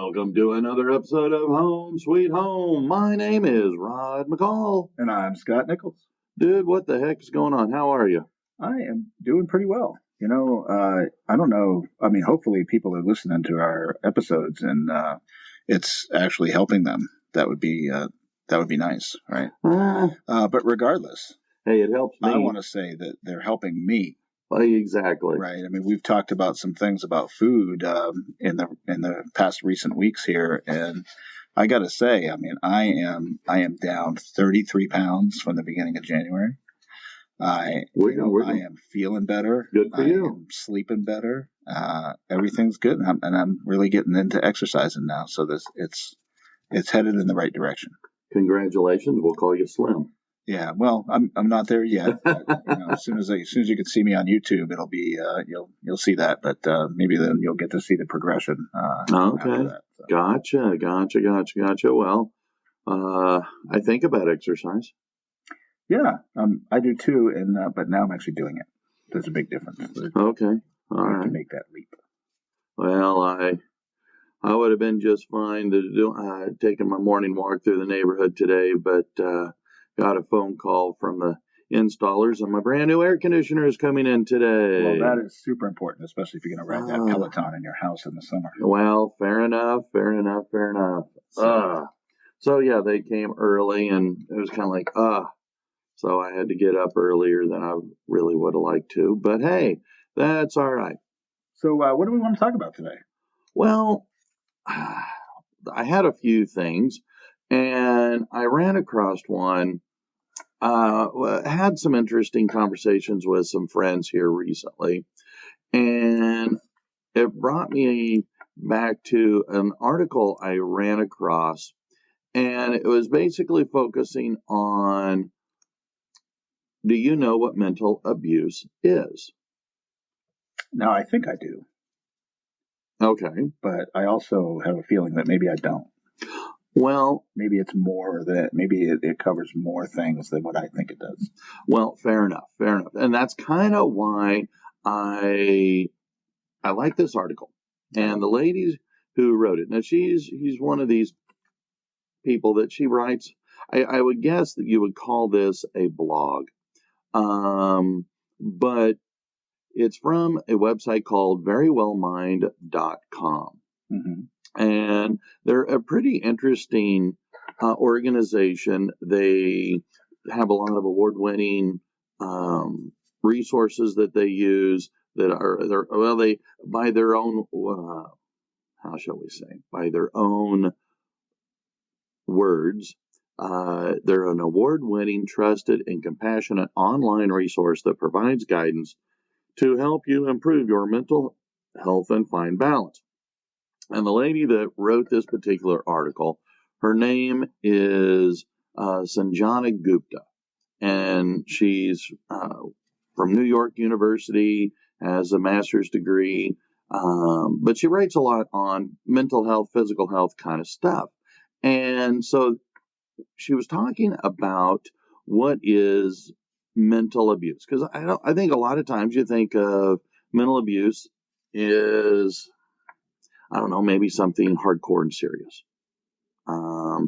Welcome to another episode of Home Sweet Home. My name is Rod McCall. And I'm Scott Nichols. Dude, what the heck is going on? How are you? I am doing pretty well. I don't know. I mean, hopefully people are listening to our episodes and it's actually helping them. That would be nice, right? But regardless, hey, it helps me. I want to say that they're helping me. Exactly. Right. I mean, we've talked about some things about food in the past recent weeks here, and I got to say, I mean, I am down 33 pounds from the beginning of January. I am feeling better. Good for you. I am sleeping better. Everything's good, and I'm really getting into exercising now. So it's headed in the right direction. Congratulations. We'll call you Slim. Yeah, well, I'm not there yet. But, as soon as you can see me on YouTube, it'll be you'll see that. But maybe then you'll get to see the progression. Okay, after that, so. Gotcha. Well, I think about exercise. Yeah, I do too, and but now I'm actually doing it. There's a big difference. Okay, all right. To make that leap. Well, I would have been just fine to do taking my morning walk through the neighborhood today, but got a phone call from the installers, and my brand new air conditioner is coming in today. Well, that is super important, especially if you're going to ride that Peloton in your house in the summer. Well, fair enough. So yeah, they came early, and it was kind of like, so I had to get up earlier than I really would have liked to. But hey, that's all right. So what do we want to talk about today? Well, I had a few things, and I ran across one. Had some interesting conversations with some friends here recently, and it brought me back to an article I ran across, and it was basically focusing on, do you know what mental abuse is? Now, I think I do. Okay. But I also have a feeling that maybe I don't. Well, maybe it's more that maybe it covers more things than what I think it does. Well, fair enough. And that's kind of why I like this article. And the lady who wrote it, now she's one of these people that she writes, I would guess that you would call this a blog. But it's from a website called verywellmind.com. Mm-hmm. And they're a pretty interesting organization. They have a lot of award-winning resources that they use that they by their own how shall we say, by their own words, they're an award-winning, trusted, and compassionate online resource that provides guidance to help you improve your mental health and find balance. And the lady that wrote this particular article, her name is Sanjana Gupta, and she's from New York University, has a master's degree, but she writes a lot on mental health, physical health kind of stuff. And so she was talking about what is mental abuse, because I think a lot of times you think of mental abuse is, I don't know, maybe something hardcore and serious.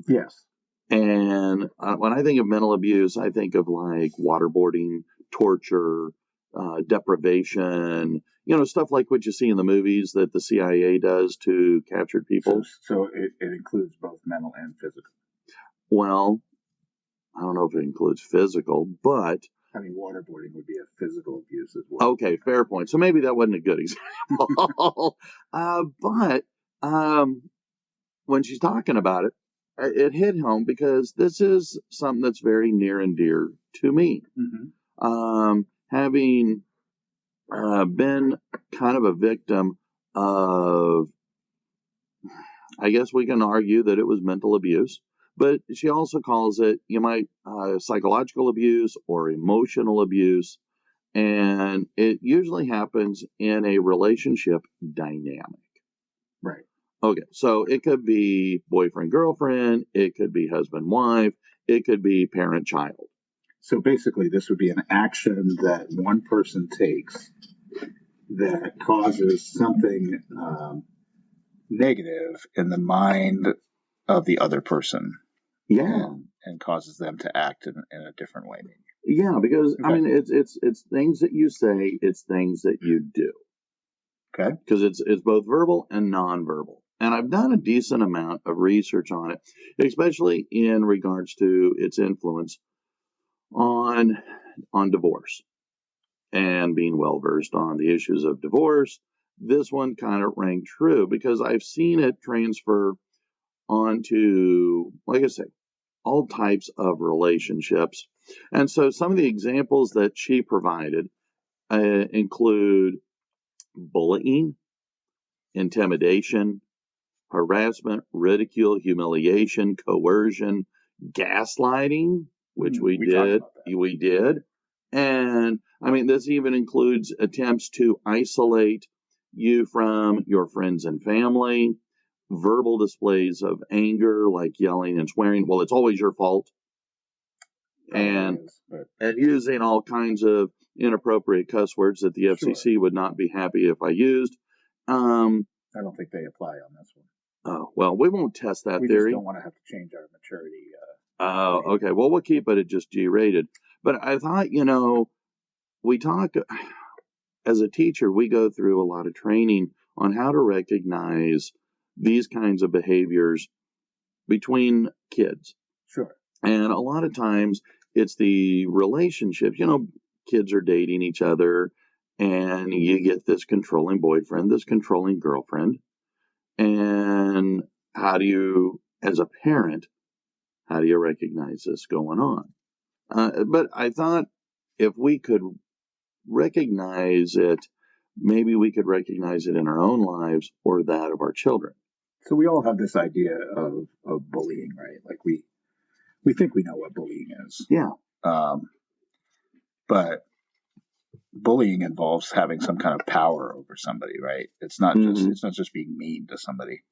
Yes. And when I think of mental abuse, I think of like waterboarding, torture, deprivation, stuff like what you see in the movies that the CIA does to captured people. So it includes both mental and physical. Well, I don't know if it includes physical, but I mean, waterboarding would be a physical abuse as well. Okay, fair point. So maybe that wasn't a good example. But when she's talking about it, it hit home because this is something that's very near and dear to me. Mm-hmm. Having been kind of a victim of, I guess we can argue that it was mental abuse. But she also calls it, psychological abuse or emotional abuse. And it usually happens in a relationship dynamic. Right. Okay, so it could be boyfriend-girlfriend, it could be husband-wife, it could be parent-child. So basically, this would be an action that one person takes that causes something negative in the mind of the other person. Yeah. And causes them to act in a different way, maybe. Yeah, because I Okay. mean, it's things that you say, it's things that you do, Okay. because it's both verbal and nonverbal. And I've done a decent amount of research on it, especially in regards to its influence on divorce and being well versed on the issues of divorce. This one kind of rang true because I've seen it transfer onto, like I say, all types of relationships. And so some of the examples that she provided include bullying, intimidation, harassment, ridicule, humiliation, coercion, gaslighting, which we did. We did. And I mean, this even includes attempts to isolate you from your friends and family, verbal displays of anger, like yelling and swearing. Well, it's always your fault. And using all kinds of inappropriate cuss words that the FCC would not be happy if I used. I don't think they apply on this one. Oh, well, we won't test that theory. We just don't want to have to change our maturity. Oh, okay. Well, we'll keep it at just G-rated. But I thought, we talk, as a teacher, we go through a lot of training on how to recognize these kinds of behaviors between kids. Sure. And a lot of times it's the relationships, kids are dating each other and you get this controlling boyfriend, this controlling girlfriend. And how do you, as a parent, how do you recognize this going on? But I thought if we could recognize it, maybe we could recognize it in our own lives or that of our children. So we all have this idea of bullying, right? Like we think we know what bullying is. Yeah. But bullying involves having some kind of power over somebody, right? It's not just being mean to somebody.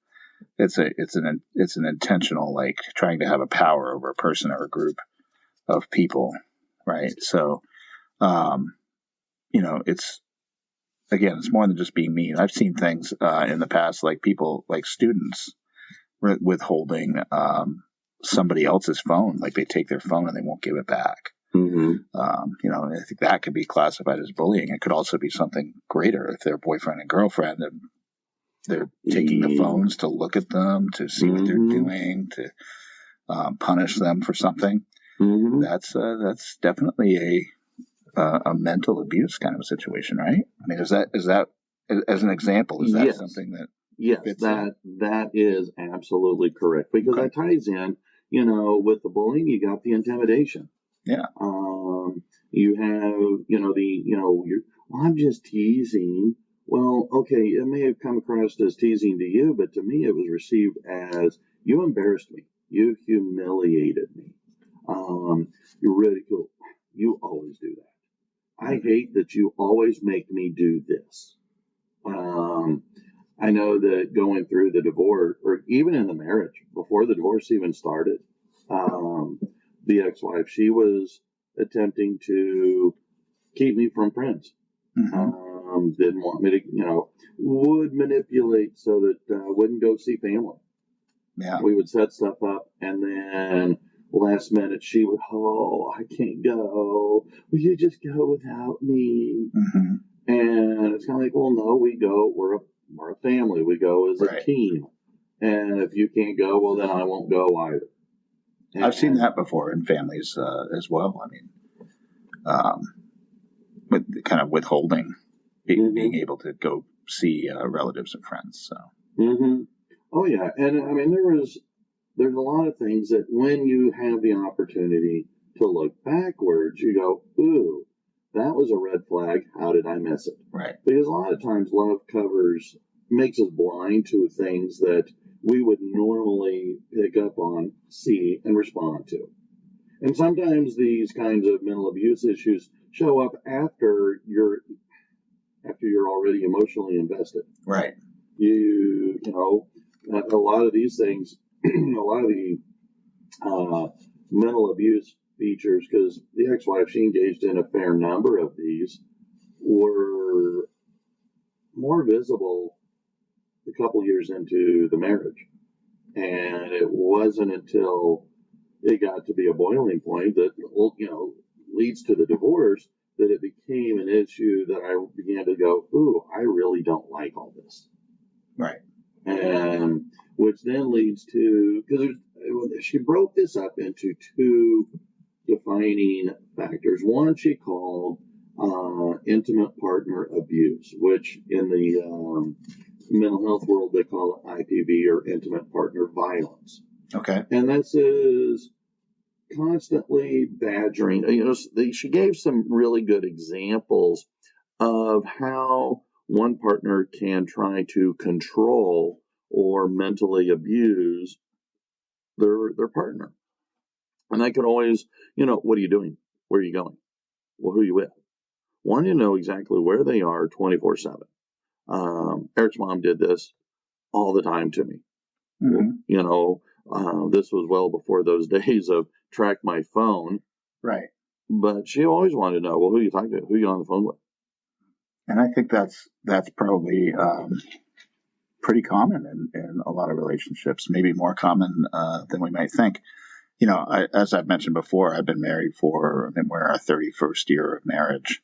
It's an intentional, like, trying to have a power over a person or a group of people, right? So, it's more than just being mean. I've seen things in the past, like people, like students, withholding somebody else's phone, like they take their phone and they won't give it back. I think that could be classified as bullying. It could also be something greater if they're boyfriend and girlfriend and they're taking the phones to look at them, to see what they're doing, to punish them for something. That's definitely a mental abuse kind of a situation, right? I mean, is that as an example? Is that something that? Yes, that is absolutely correct, because that ties in. With the bullying, you got the intimidation. Yeah. You have, I'm just teasing. Well, okay, it may have come across as teasing to you, but to me it was received as, you embarrassed me. You humiliated me. You ridiculed. You always do that. I hate that you always make me do this. I know that going through the divorce, or even in the marriage, before the divorce even started, the ex-wife, she was attempting to keep me from friends. Didn't want me to, would manipulate so that I wouldn't go see family. Yeah. We would set stuff up, and then last minute she would, I can't go. Will you just go without me? And it's kind of like, well, no, we go. We're a family. We go as a team. And if you can't go, well, then I won't go either. And I've seen that before in families as well. I mean, with kind of withholding being able to go see relatives and friends. So. Oh yeah, and I mean there's a lot of things that when you have the opportunity to look backwards, you go, ooh, that was a red flag. How did I miss it? Right. Because a lot of times love makes us blind to things that we would normally pick up on, see, and respond to. And sometimes these kinds of mental abuse issues show up after you're already emotionally invested. Right. A lot of these things, a lot of the mental abuse features, because the ex-wife, she engaged in a fair number of these, were more visible a couple years into the marriage. And it wasn't until it got to be a boiling point that, leads to the divorce, that it became an issue that I began to go, ooh, I really don't like all this. Right. And which then leads to, because she broke this up into two defining factors. One she called intimate partner abuse, which in the mental health world they call it IPV, or intimate partner violence. Okay. And this is constantly badgering. She gave some really good examples of how one partner can try to control or mentally abuse their partner. And I could always, what are you doing? Where are you going? Well, who are you with? Want to know exactly where they are 24/7. Eric's mom did this all the time to me. Mm-hmm. This was well before those days of track my phone. Right. But she always wanted to know, well, who are you talking to? Who are you on the phone with? And I think that's probably pretty common in a lot of relationships, maybe more common than we might think. As I've mentioned before, I've been married we're our 31st year of marriage.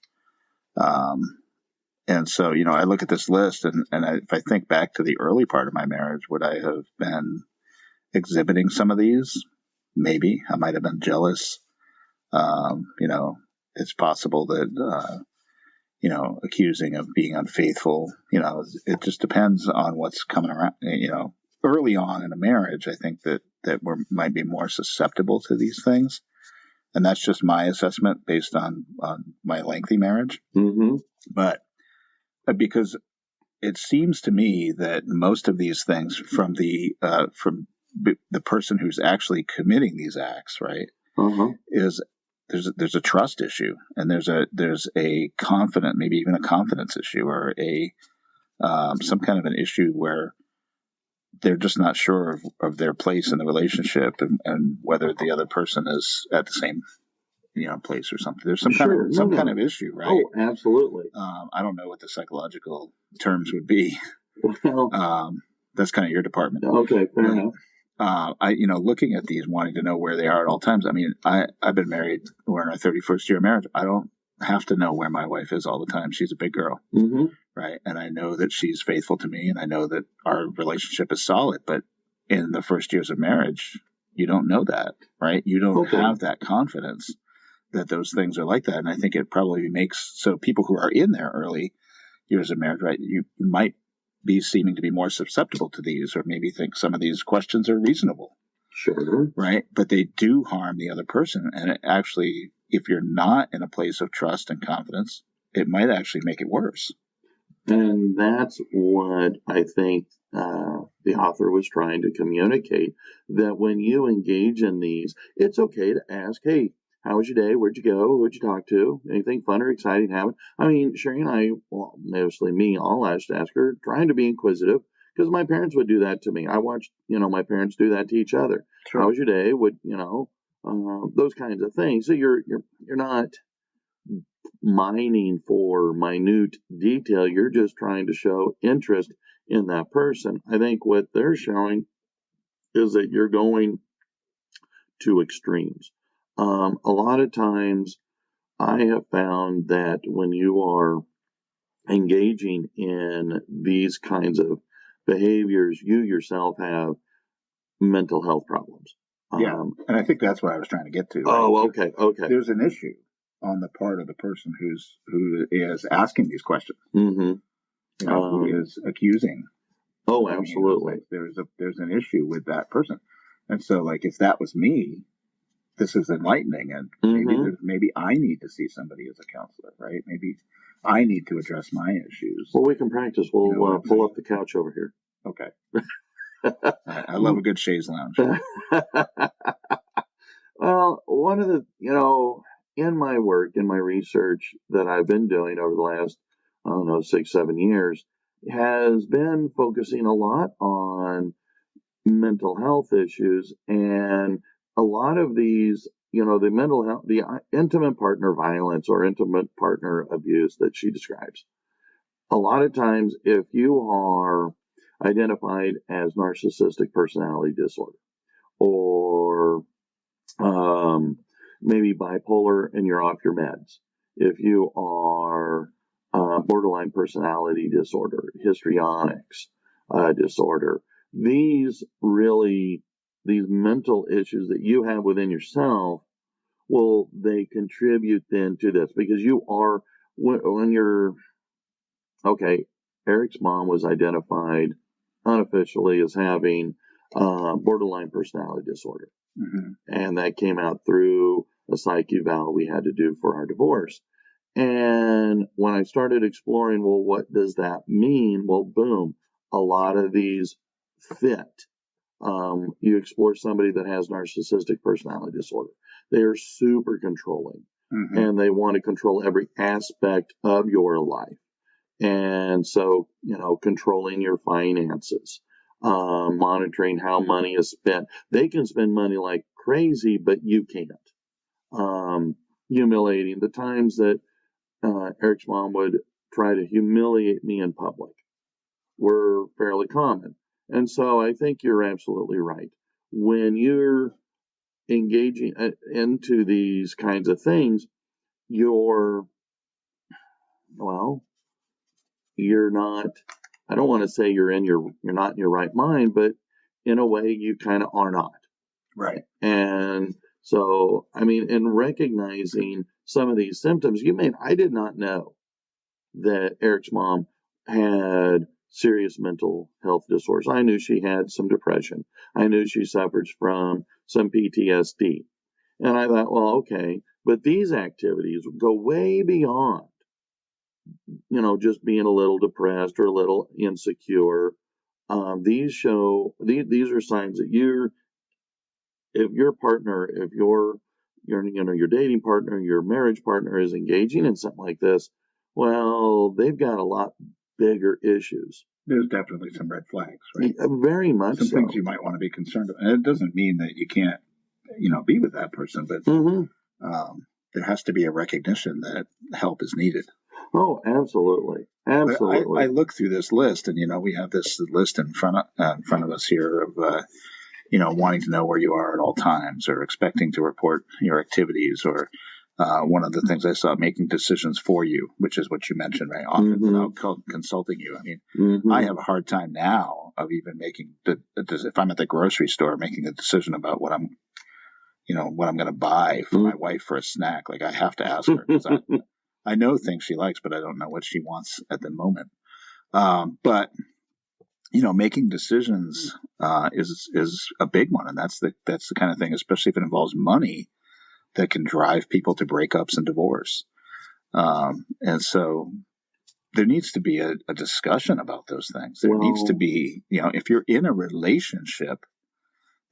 And so, I look at this list and if I think back to the early part of my marriage, would I have been exhibiting some of these? Maybe. I might have been jealous. It's possible that, accusing of being unfaithful, it just depends on what's coming around, early on in a marriage. I think that we might be more susceptible to these things. And that's just my assessment based on my lengthy marriage. Mm-hmm. But because it seems to me that most of these things from the person who's actually committing these acts, right, is there's a trust issue, and there's a confidence, maybe even a confidence issue, or some kind of an issue where they're just not sure of their place in the relationship and whether the other person is at the same place or something. There's some kind of issue, right? Oh, absolutely. I don't know what the psychological terms would be. Well, that's kind of your department. Okay, fair enough. Looking at these, wanting to know where they are at all times. I mean, I've been married. We're in our 31st year of marriage. I don't have to know where my wife is all the time. She's a big girl, right? And I know that she's faithful to me, and I know that our relationship is solid. But in the first years of marriage, you don't know that, right? You don't have that confidence that those things are like that. And I think it probably makes so people who are in their early years of marriage, right, you might be seeming to be more susceptible to these, or maybe think some of these questions are reasonable. Sure. Right? But they do harm the other person. And it actually, if you're not in a place of trust and confidence, it might actually make it worse. And that's what I think the author was trying to communicate, that when you engage in these, it's okay to ask, hey, how was your day? Where'd you go? Who'd you talk to? Anything fun or exciting happen? I mean, Sherry and I, well, mostly me, I'll ask her, trying to be inquisitive, because my parents would do that to me. I watched, my parents do that to each other. Sure. How was your day? Those kinds of things. So you're not mining for minute detail. You're just trying to show interest in that person. I think what they're showing is that you're going to extremes. A lot of times I have found that when you are engaging in these kinds of behaviors, you yourself have mental health problems. Yeah, and I think that's what I was trying to get to. Right? Oh, okay. There's an issue on the part of the person who is asking these questions. Mm-hmm. Who is accusing. Oh, absolutely. There's an issue with that person, and so if that was me, this is enlightening, and maybe I need to see somebody as a counselor, right? Maybe I need to address my issues. Well, we can practice. We'll pull up the couch over here. Okay. I love a good chaise lounge. Well, one of the, in my work, in my research that I've been doing over the last, 6-7 years, has been focusing a lot on mental health issues, and a lot of these, the mental health, the intimate partner violence or intimate partner abuse that she describes. A lot of times, if you are, identified as narcissistic personality disorder, or maybe bipolar and you're off your meds. If you are borderline personality disorder, histrionics disorder, these mental issues that you have within yourself, well, they contribute then to this, because you are, when you're, okay, Eric's mom was identified unofficially as having borderline personality disorder. Mm-hmm. And that came out through a psych eval we had to do for our divorce. And when I started exploring, well, what does that mean? Well, boom, a lot of these fit. You explore somebody that has narcissistic personality disorder. They are super controlling, Mm-hmm. and they want to control every aspect of your life. And so, controlling your finances, monitoring how money is spent. They can spend money like crazy, but you can't. Humiliating. The times that Eric's mom would try to humiliate me in public were fairly common. And so I think you're absolutely right. When you're engaging into these kinds of things, you're not, I don't want to say you're not in your right mind, but in a way you kind of are not. Right. And so, in recognizing some of these symptoms, I did not know that Eric's mom had serious mental health disorders. I knew she had some depression. I knew she suffers from some PTSD. And I thought, well, okay, but these activities go way beyond, just being a little depressed or a little insecure. These are signs that if your dating partner, your marriage partner is engaging in something like this, well, they've got a lot bigger issues. There's definitely some red flags, right? Very much some so. Things you might want to be concerned about. And it doesn't mean that you can't, be with that person, but there has to be a recognition that help is needed. Oh, absolutely. I look through this list, and we have this list in front of us here of wanting to know where you are at all times, or expecting to report your activities, or one of the things I saw, making decisions for you, which is what you mentioned, right? Often without consulting you. I have a hard time now of even making if I'm at the grocery store, making a decision about what I'm going to buy for my wife for a snack. Like, I have to ask her, because I know things she likes, but I don't know what she wants at the moment. But making decisions is a big one, and that's the kind of thing, especially if it involves money, that can drive people to breakups and divorce. And so there needs to be a discussion about those things. There needs to be, if you're in a relationship,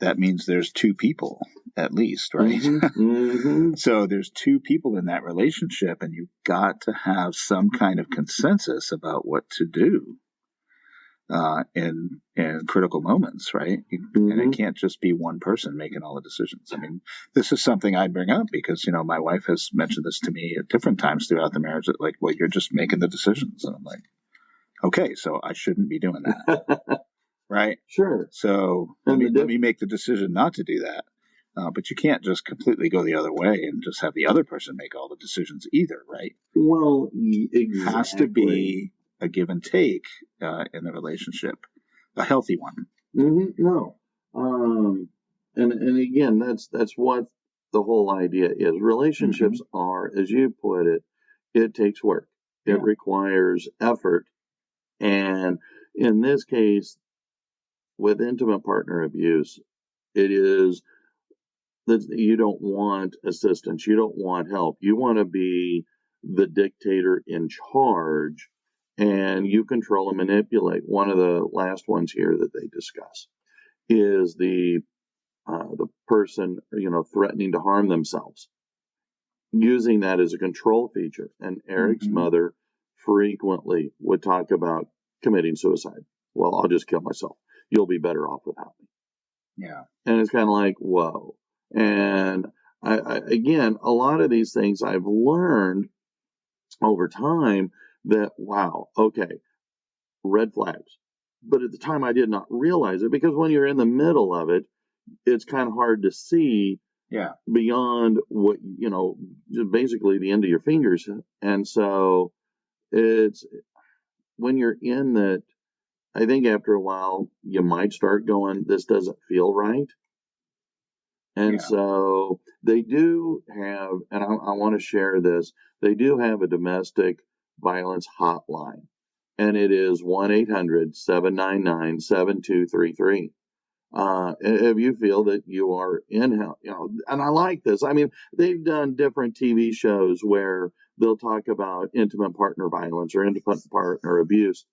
that means there's two people at least, right? Mm-hmm. So there's two people in that relationship, and you've got to have some kind of consensus about what to do in critical moments, right? And it can't just be one person making all the decisions. This is something I bring up because, my wife has mentioned this to me at different times throughout the marriage, that, like, well, you're just making the decisions. And I'm like, okay, so I shouldn't be doing that. Right? Sure. So let me make the decision not to do that. But you can't just completely go the other way and just have the other person make all the decisions either, right? Well, exactly. It has to be a give and take in the relationship, a healthy one. No. And again, that's what the whole idea is. Relationships are, as you put it, it takes work. Yeah. It requires effort. And in this case, with intimate partner abuse, it is that you don't want assistance. You don't want help. You want to be the dictator in charge, and you control and manipulate. One of the last ones here that they discuss is the person, threatening to harm themselves, using that as a control feature. And Eric's mother frequently would talk about committing suicide. Well, I'll just kill myself. You'll be better off without me. Yeah. And it's kind of like, whoa. And again, a lot of these things I've learned over time that, wow, okay, red flags. but at the time I did not realize it, because when you're in the middle of it, it's kind of hard to see Yeah. beyond what, just basically the end of your fingers. And so it's when you're in that, I think after a while you might start going, this doesn't feel right. And Yeah. so they do have, and I want to share this, they do have a domestic violence hotline, and it is 1-800-799-7233. If you feel that you are in, and I like this. I mean, they've done different TV shows where they'll talk about intimate partner violence or intimate partner abuse.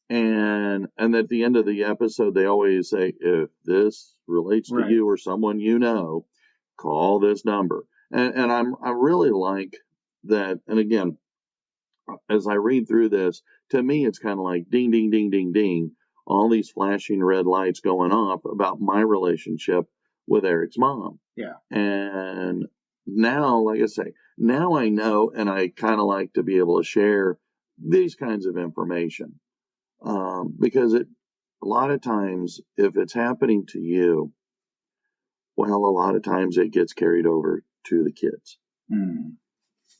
And at the end of the episode, they always say, if this relates to Right. you or someone you know, call this number. And I really like that. And again, as I read through this, to me, it's kind of like ding, ding, ding, ding, ding, all these flashing red lights going off about my relationship with Eric's mom. Yeah. And now, like I say, now I know, and I kind of like to be able to share these kinds of information, because a lot of times, if it's happening to you, well, a lot of times it gets carried over to the kids. Mm.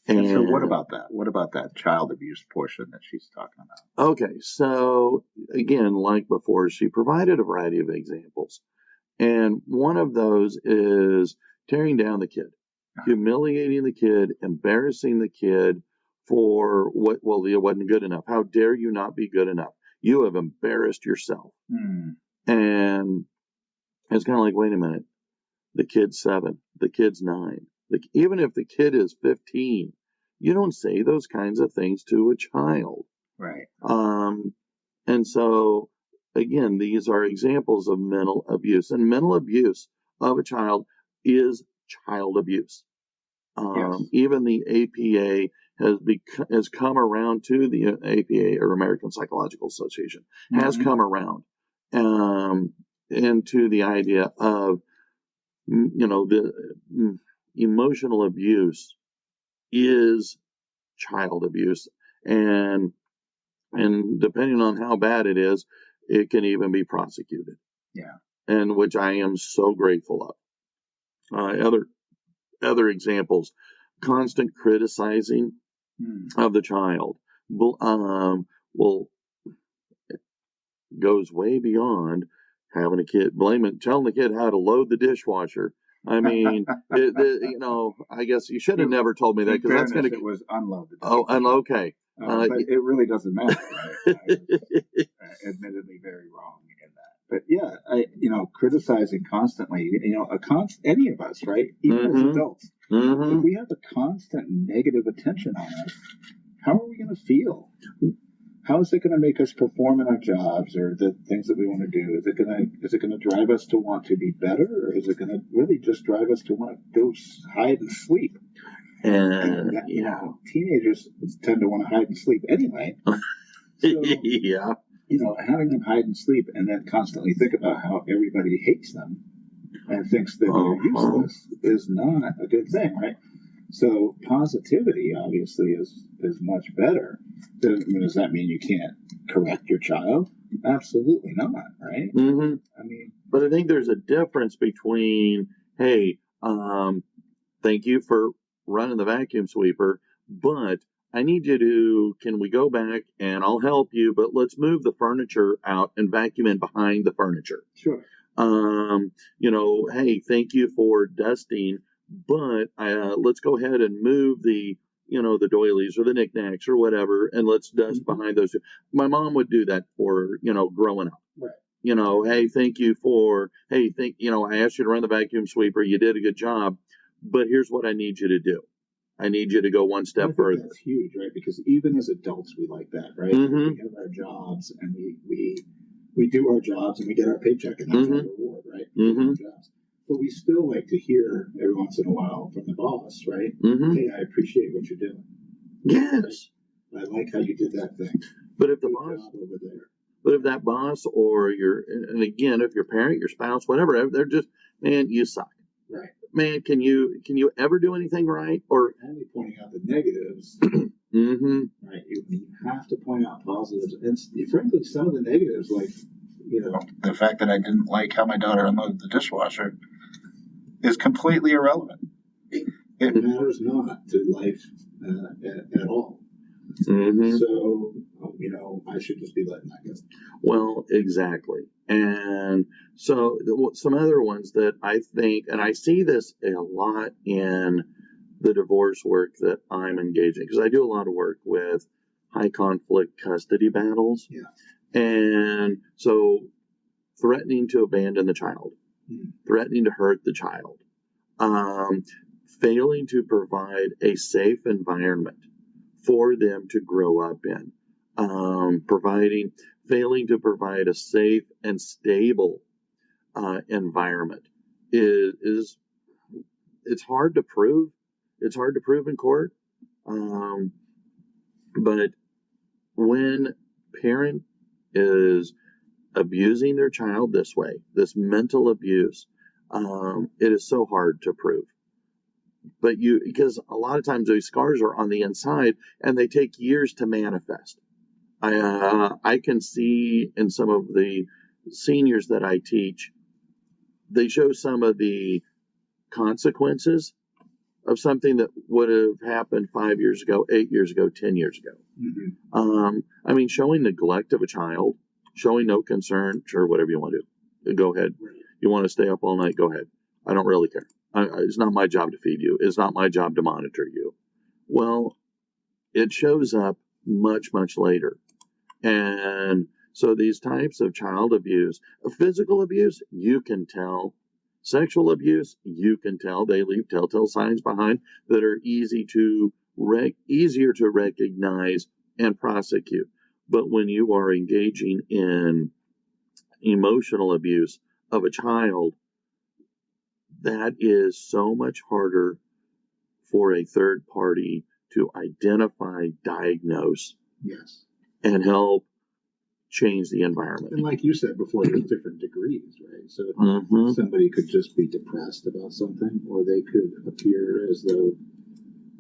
And so what about that? What about that child abuse portion that she's talking about? Okay, so again, like before, she provided a variety of examples. And one of those is tearing down the kid, humiliating the kid, embarrassing the kid for what, well, it wasn't good enough. How dare you not be good enough? You have embarrassed yourself. Mm. And it's kind of like, wait a minute, the kid's 7, the kid's 9. Even if the kid is 15, you don't say those kinds of things to a child. Right. And so, again, these are examples of mental abuse. And mental abuse of a child is child abuse. Yes. Even the APA has come around to the APA, or American Psychological Association, has come around into the idea of, the emotional abuse is child abuse, and depending on how bad it is, it can even be prosecuted. Yeah. And which I am so grateful of. Other examples: constant criticizing of the child will goes way beyond having a kid telling the kid how to load the dishwasher. I mean, I guess you should have never told me that, because that's going to. It was unloaded. Oh, and okay. But it really doesn't matter. Right? I was admittedly very wrong in that. But yeah, criticizing constantly, any of us, right? Even as adults, if we have a constant negative attention on us, how are we going to feel? How is it going to make us perform in our jobs or the things that we want to do? Is it going to drive us to want to be better, or is it going to really just drive us to want to go hide and sleep? And teenagers tend to want to hide and sleep anyway. So, yeah. Having them hide and sleep and then constantly think about how everybody hates them and thinks that they're useless is not a good thing, right? So positivity obviously is much better. Does that mean you can't correct your child? Absolutely not, right? Mm-hmm. I mean, but I think there's a difference between, hey, thank you for running the vacuum sweeper, but I need you to, can we go back and I'll help you, but let's move the furniture out and vacuum in behind the furniture. Sure. Hey, thank you for dusting, but let's go ahead and move the doilies or the knickknacks or whatever, and let's dust behind those two. My mom would do that for, growing up. Right. Hey, thank you for, I asked you to run the vacuum sweeper. You did a good job, but here's what I need you to do. I need you to go one step further. That's huge, right? Because even as adults, we like that, right? We have our jobs and we do our jobs and we get our paycheck, and that's our reward, right? We do our jobs. But we still like to hear every once in a while from the boss, right? Hey, I appreciate what you're doing. Yes. I like how you did that thing. But if the boss over there. But if that boss or and again, if your parent, your spouse, whatever, they're just, man, you suck. Right. Man, can you ever do anything right? Or only pointing out the negatives. Right. You have to point out positives, and frankly, some of the negatives, like the fact that I didn't like how my daughter unloaded the dishwasher is completely irrelevant. It matters not to life at all. Mm-hmm. So, I should just be letting that go. Well, exactly. And so some other ones that I think, and I see this a lot in the divorce work that I'm engaging, because I do a lot of work with high conflict custody battles. Yeah. And so threatening to abandon the child, threatening to hurt the child, failing to provide a safe environment for them to grow up in, failing to provide a safe and stable environment is it's hard to prove. It's hard to prove in court. But when parent is abusing their child this way, this mental abuse, it is so hard to prove. But because a lot of times those scars are on the inside and they take years to manifest. I can see in some of the seniors that I teach, they show some of the consequences of something that would have happened 5 years ago, 8 years ago, 10 years ago. Mm-hmm. Showing neglect of a child, showing no concern, sure, whatever you want to do. Go ahead. Right. You want to stay up all night, go ahead. I don't really care. It's not my job to feed you. It's not my job to monitor you. Well, it shows up much, much later. And so these types of child abuse, physical abuse, you can tell. Sexual abuse, you can tell. They leave telltale signs behind that are easier to recognize and prosecute. But when you are engaging in emotional abuse of a child, that is so much harder for a third party to identify, diagnose, Yes, and help change the environment. and like you said before, there's different degrees, right? So somebody could just be depressed about something, or they could appear as though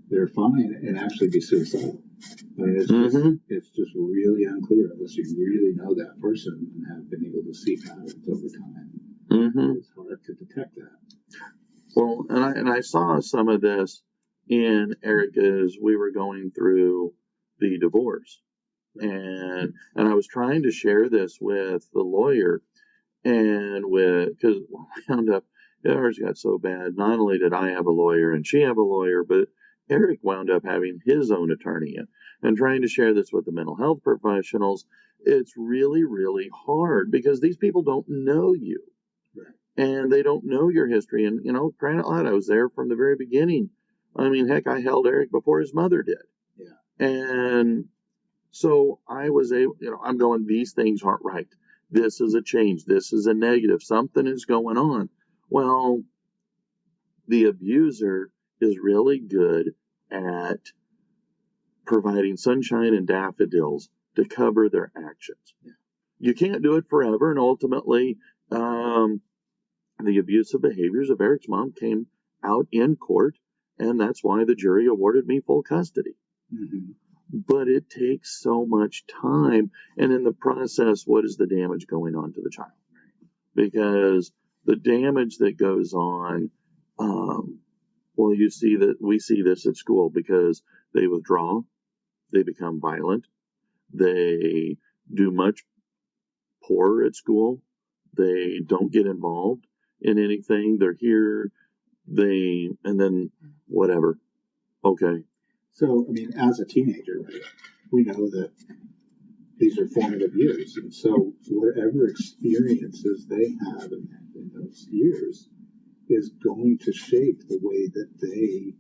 they're fine and actually be suicidal. I mean, it's just really unclear unless you really know that person and have been able to see patterns over time. It's hard to detect that. Well, and I saw some of this in Eric as we were going through the divorce. And I was trying to share this with the lawyer, and because we wound up, ours got so bad. Not only did I have a lawyer and she have a lawyer, but Eric wound up having his own attorney and trying to share this with the mental health professionals. It's really, really hard because these people don't know you. Right. And they don't know your history. And, crying out loud, I was there from the very beginning. I mean, heck, I held Eric before his mother did. Yeah. And so I was able, I'm going, these things aren't right. This is a change. This is a negative. Something is going on. Well, the abuser is really good at providing sunshine and daffodils to cover their actions. Yeah. You can't do it forever. And ultimately, the abusive behaviors of Eric's mom came out in court, and that's why the jury awarded me full custody. Mm-hmm. But it takes so much time, and in the process, what is the damage going on to the child? Because the damage that goes on, we see this at school because they withdraw, they become violent, they do much poorer at school, they don't get involved in anything. They're here, and then whatever. Okay. So, I mean, as a teenager, right, we know that these are formative years. And so whatever experiences they have in those years is going to shape the way that they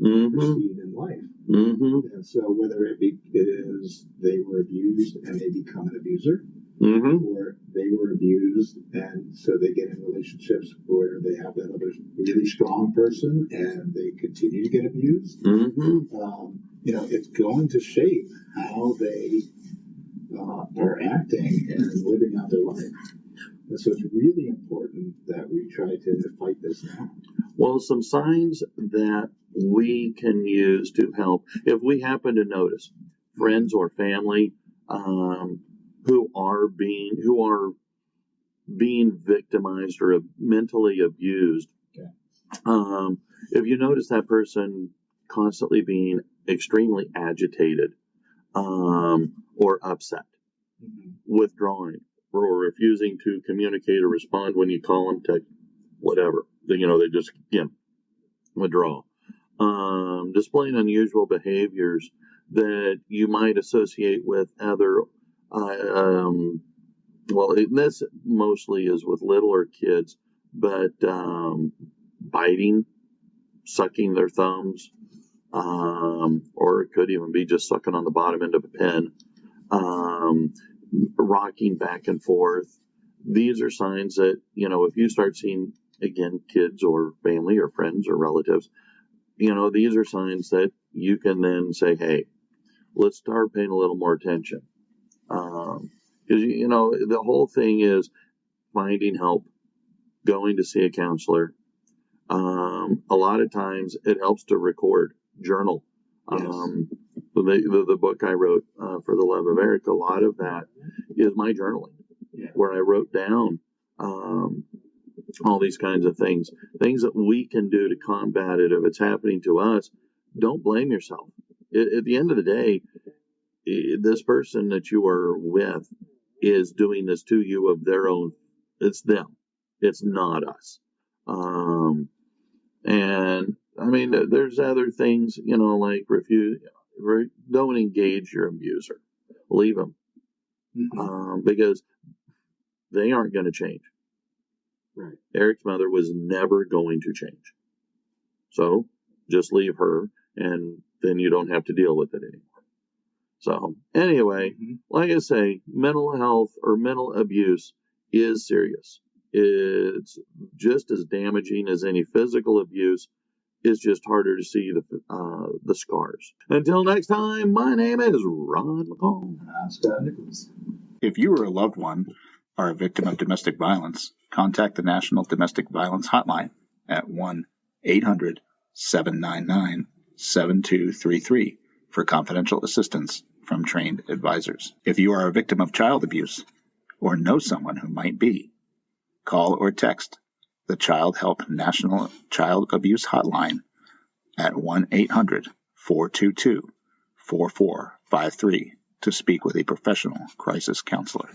proceed in life. And so whether it is they were abused and they become an abuser, or they were abused and so they get in relationships where they have that other really strong person and they continue to get abused, it's going to shape how they are acting and living out their life. And so it's really important that we try to fight this now. Well, some signs that we can use to help, if we happen to notice friends or family who are being victimized or mentally abused. Okay. If you notice that person constantly being extremely agitated or upset, withdrawing, or refusing to communicate or respond when you call them, text, whatever, they just, withdraw. Displaying unusual behaviors that you might associate with other, this mostly is with littler kids, but biting, sucking their thumbs, or it could even be just sucking on the bottom end of a pen, rocking back and forth. These are signs that, if you start seeing, again, kids or family or friends or relatives, these are signs that you can then say, hey, let's start paying a little more attention. Because, the whole thing is finding help, going to see a counselor. A lot of times it helps to record, journal. Yes. The book I wrote, For the Love of Eric, a lot of that is my journaling, where I wrote down all these kinds of things that we can do to combat it if it's happening to us. Don't blame yourself. At the end of the day, this person that you are with is doing this to you of their own. It's them. It's not us. And I mean, there's other things, like don't engage your abuser. Leave them. Because they aren't going to change. Right. Eric's mother was never going to change. So just leave her, and then you don't have to deal with it anymore. So anyway, like I say, mental health or mental abuse is serious. It's just as damaging as any physical abuse. It's just harder to see the scars. Until next time, my name is Ron McCall. I'm Scott Nichols. If you or a loved one are a victim of domestic violence, contact the National Domestic Violence Hotline at 1-800-799-7233 for confidential assistance from trained advisors. If you are a victim of child abuse or know someone who might be, call or text the Child Help National Child Abuse Hotline at 1-800-422-4453 to speak with a professional crisis counselor.